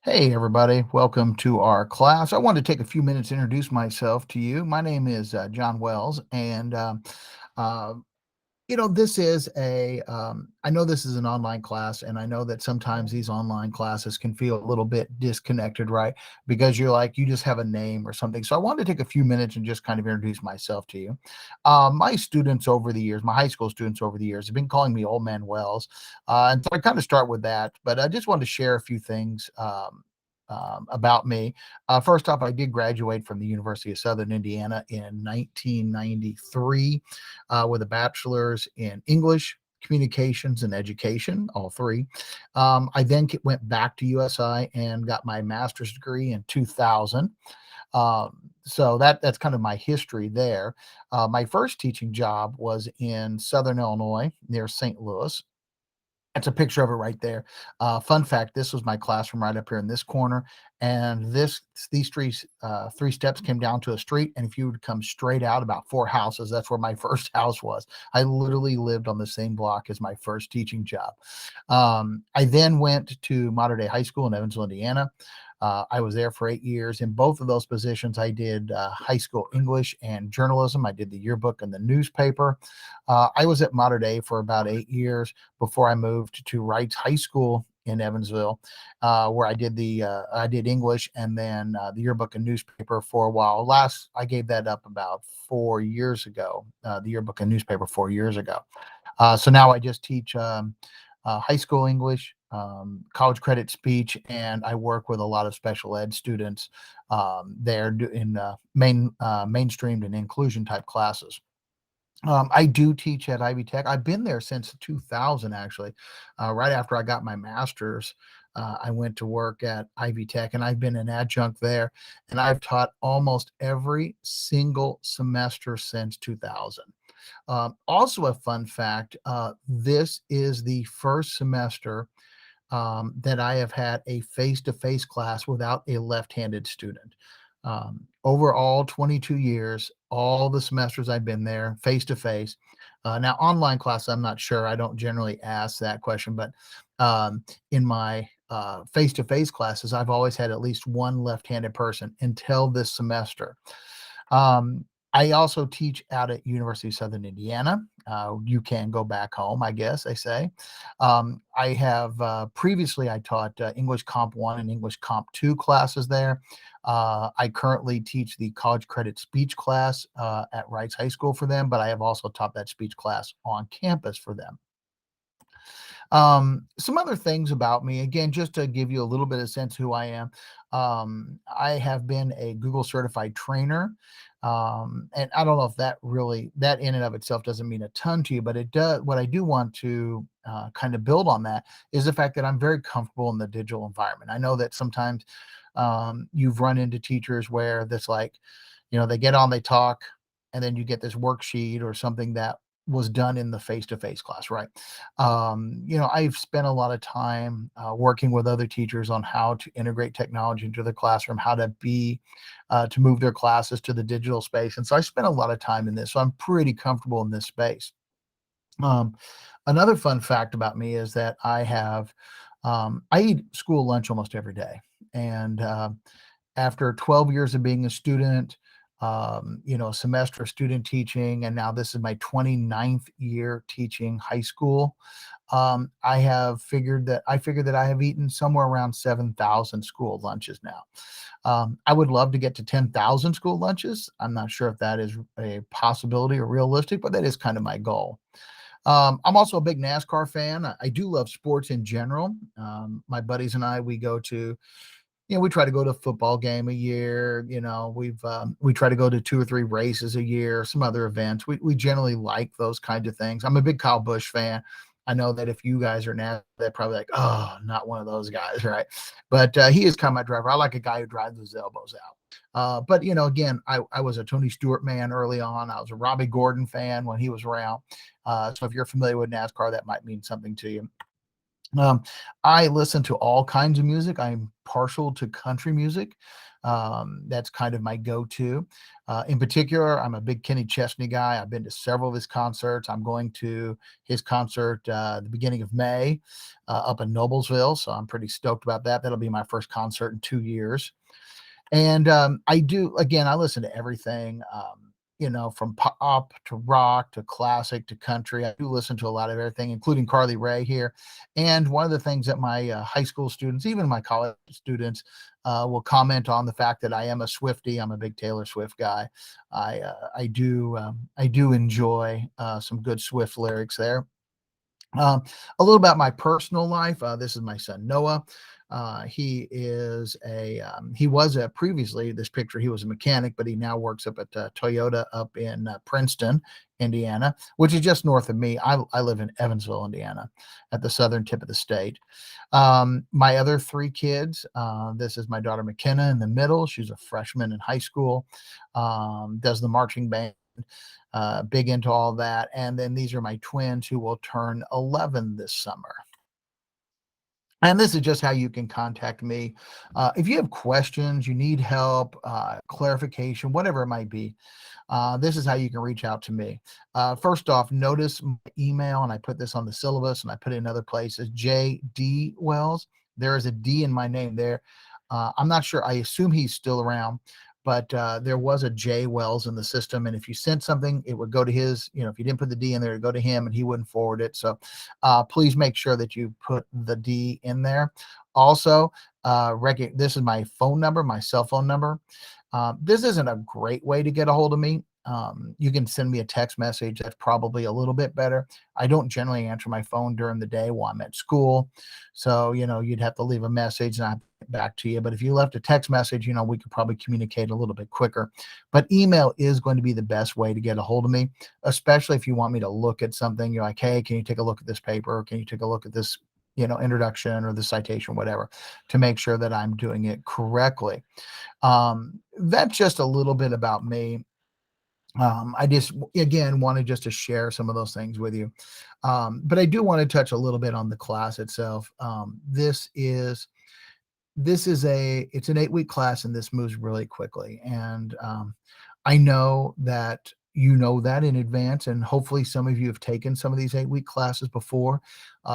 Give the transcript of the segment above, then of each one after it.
Hey, everybody. Welcome to our class. I wanted to take a few minutes to introduce myself to you. My name is John Wells, and uh, this is I know this is an online class, and I know that sometimes these online classes can feel a little bit disconnected, right? Because you just have a name or something. So I wanted to take a few minutes and just kind of introduce myself to you. My students over the years, my high school students over the years, have been calling me Old Man Wells. And so I kind of start with that, but I just wanted to share a few things. About me. First off, I did graduate from the University of Southern Indiana in 1993 with a bachelor's in English, communications, and education, all three. I then went back to USI and got my master's degree in 2000. So that's kind of my history there. My first teaching job was in Southern Illinois near St. Louis. That's a picture of it right there. Fun fact: this was my classroom right up here in this corner, and these three steps came down to a street. And if you would come straight out about four houses, that's where my first house was. I literally lived on the same block as my first teaching job. I then went to Modern Day High School in Evansville, Indiana. I was there for 8 years. In both of those positions, I did high school English and journalism. I did the yearbook and the newspaper. I was at Modern Day for about 8 years before I moved to Wrights High School in Evansville, where I did English and then the yearbook and newspaper for a while. I gave that up about 4 years ago. The yearbook and newspaper 4 years ago. So now I just teach high school English, college credit speech, and I work with a lot of special ed students there in mainstreamed and inclusion type classes. I do teach at Ivy Tech. I've been there since 2000, actually. Right after I got my master's, I went to work at Ivy Tech, and I've been an adjunct there. And I've taught almost every single semester since 2000. Also, a fun fact: this is the first semester that I have had a face-to-face class without a left-handed student. Over all 22 years, all the semesters I've been there, face-to-face. Now, online class, I'm not sure. I don't generally ask that question, but in my face-to-face classes, I've always had at least one left-handed person until this semester. I also teach out at University of Southern Indiana. You can go back home, I guess they say. I have previously I taught English Comp 1 and English Comp 2 classes there. I currently teach the college credit speech class at Wrights High School for them, but I have also taught that speech class on campus for them. Some other things about me, again, just to give you a little bit of sense who I am. I have been a Google certified trainer. And I don't know if that in and of itself doesn't mean a ton to you, but it does. What I do want to kind of build on that is the fact that I'm very comfortable in the digital environment. I know that sometimes you've run into teachers where that's like, they get on, they talk, and then you get this worksheet or something that was done in the face-to-face class, right? I've spent a lot of time working with other teachers on how to integrate technology into the classroom, how to move their classes to the digital space. And so I spent a lot of time in this. So I'm pretty comfortable in this space. Um, Another fun fact about me is that I eat school lunch almost every day. And after 12 years of being a student, a semester of student teaching, and now this is my 29th year teaching high school. I figured that I have eaten somewhere around 7,000 school lunches now. I would love to get to 10,000 school lunches. I'm not sure if that is a possibility or realistic, but that is kind of my goal. I'm also a big NASCAR fan. I do love sports in general. My buddies and I, we try to go to a football game a year. We try to go to 2 or 3 races a year, some other events. We generally like those kinds of things. I'm a big Kyle Busch fan. I know that if you guys are now, they're probably like, oh, not one of those guys, right? But he is kind of my driver. I like a guy who drives his elbows out. But again, I was a Tony Stewart man early on. I was a Robbie Gordon fan when he was around. So if you're familiar with NASCAR, that might mean something to you. Um, I listen to all kinds of music. I'm partial to country music. That's kind of my go-to. In particular, I'm a big Kenny Chesney guy. I've been to several of his concerts. I'm going to his concert the beginning of May up in Noblesville, so I'm pretty stoked about that. That'll be my first concert in 2 years. And I do, again, I listen to everything, from pop to rock to classic to country. I do listen to a lot of everything, including Carly Rae here. And one of the things that my high school students, even my college students, will comment on the fact that I am a Swiftie. I'm a big Taylor Swift guy. I do enjoy some good Swift lyrics there. Um, a little about my personal life. This is my son Noah. He was a previously this picture. He was a mechanic, but he now works up at Toyota up in Princeton, Indiana, which is just north of me. I live in Evansville, Indiana, at the southern tip of the state. My other three kids. This is my daughter McKenna in the middle. She's a freshman in high school. Does the marching band, big into all that. And then these are my twins who will turn 11 this summer. And this is just how you can contact me. If you have questions, you need help, clarification, whatever it might be, this is how you can reach out to me. First off, notice my email, and I put this on the syllabus and I put it in other places, J.D. Wells. There is a D in my name there. I'm not sure. I assume he's still around, but there was a J Wells in the system. And if you sent something, it would go to his, if you didn't put the D in there, it'd go to him and he wouldn't forward it. So please make sure that you put the D in there. Also, this is my phone number, my cell phone number. This isn't a great way to get a hold of me. You can send me a text message. That's probably a little bit better. I don't generally answer my phone during the day while I'm at school. So, you'd have to leave a message and I'd get back to you. But if you left a text message, we could probably communicate a little bit quicker. But email is going to be the best way to get a hold of me, especially if you want me to look at something. You're like, hey, can you take a look at this paper? Can you take a look at this, introduction or the citation, whatever, to make sure that I'm doing it correctly. That's just a little bit about me. I just, again, wanted just to share some of those things with you. But I do want to touch a little bit on the class itself. It's an 8-week class, and this moves really quickly. And I know that you know that in advance, and hopefully some of you have taken some of these 8-week classes before.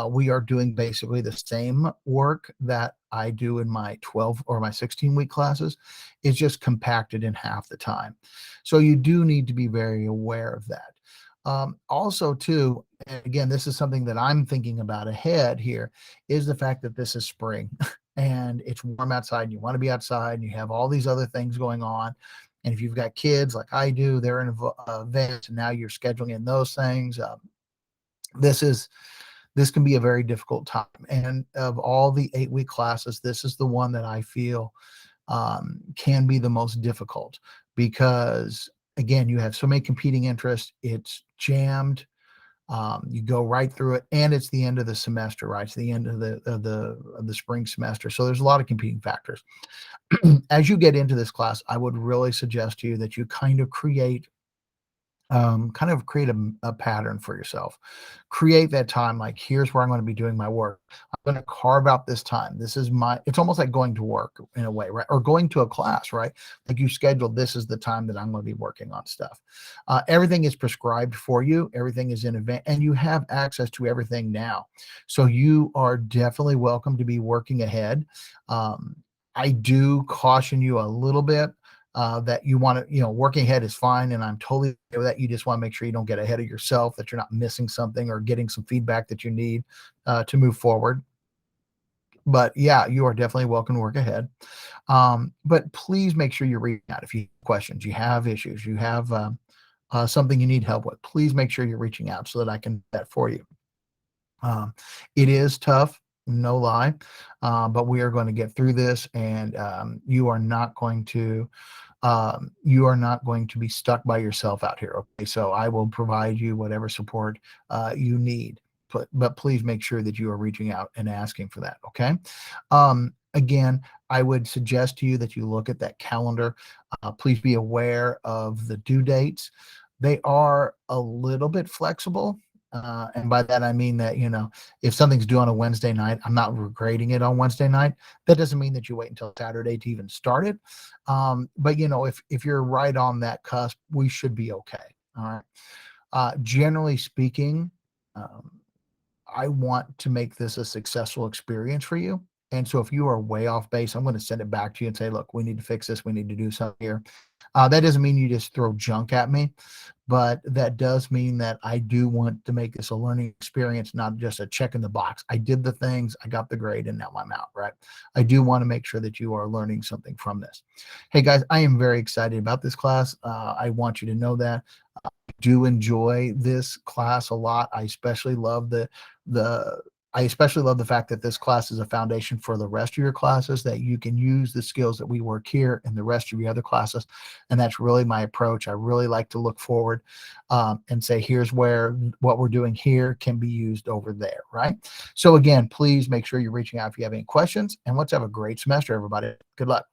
We are doing basically the same work that I do in my 12 or my 16-week classes. It's just compacted in half the time. So you do need to be very aware of that. Also, too, and again, this is something that I'm thinking about ahead here, is the fact that this is spring and it's warm outside and you want to be outside and you have all these other things going on. And if you've got kids like I do, they're in events and now you're scheduling in those things. This can be a very difficult time. And of all the 8-week classes, this is the one that I feel can be the most difficult because, again, you have so many competing interests. It's jammed. You go right through it, and it's the end of the semester, right? It's the end of the spring semester. So there's a lot of competing factors. As you get into this class, I would really suggest to you that you kind of create a pattern for yourself. Create that time, like, here's where I'm going to be doing my work. I'm going to carve out this time. It's almost like going to work in a way, right? Or going to a class, right? Like you schedule, this is the time that I'm going to be working on stuff. Everything is prescribed for you. Everything is in advance, and you have access to everything now. So you are definitely welcome to be working ahead. I do caution you a little bit that you want to, working ahead is fine. And I'm totally okay with that. You just want to make sure you don't get ahead of yourself, that you're not missing something or getting some feedback that you need to move forward. But yeah, you are definitely welcome to work ahead. But please make sure you're reaching out if you have questions, you have issues, you have something you need help with. Please make sure you're reaching out so that I can do that for you. It is tough, no lie, but we are going to get through this, and you are not going to be stuck by yourself out here. Okay, so I will provide you whatever support you need, but please make sure that you are reaching out and asking for that. Okay. Again, I would suggest to you that you look at that calendar. Please be aware of the due dates. They are a little bit flexible. And by that I mean that, if something's due on a Wednesday night, I'm not grading it on Wednesday night. That doesn't mean that you wait until Saturday to even start it. But if you're right on that cusp, we should be okay. All right. Generally speaking, um, I want to make this a successful experience for you. And so if you are way off base, I'm going to send it back to you and say, look, we need to fix this. We need to do something here. That doesn't mean you just throw junk at me, but that does mean that I do want to make this a learning experience, not just a check in the box. I did the things, I got the grade, and now I'm out, right? I do want to make sure that you are learning something from this. Hey guys, I am very excited about this class. I want you to know that do enjoy this class a lot. The I especially love the fact that this class is a foundation for the rest of your classes, that you can use the skills that we work here in the rest of your other classes. And that's really my approach. I really like to look forward and say, here's where what we're doing here can be used over there, right? So again, please make sure you're reaching out if you have any questions, and let's have a great semester, everybody. Good luck.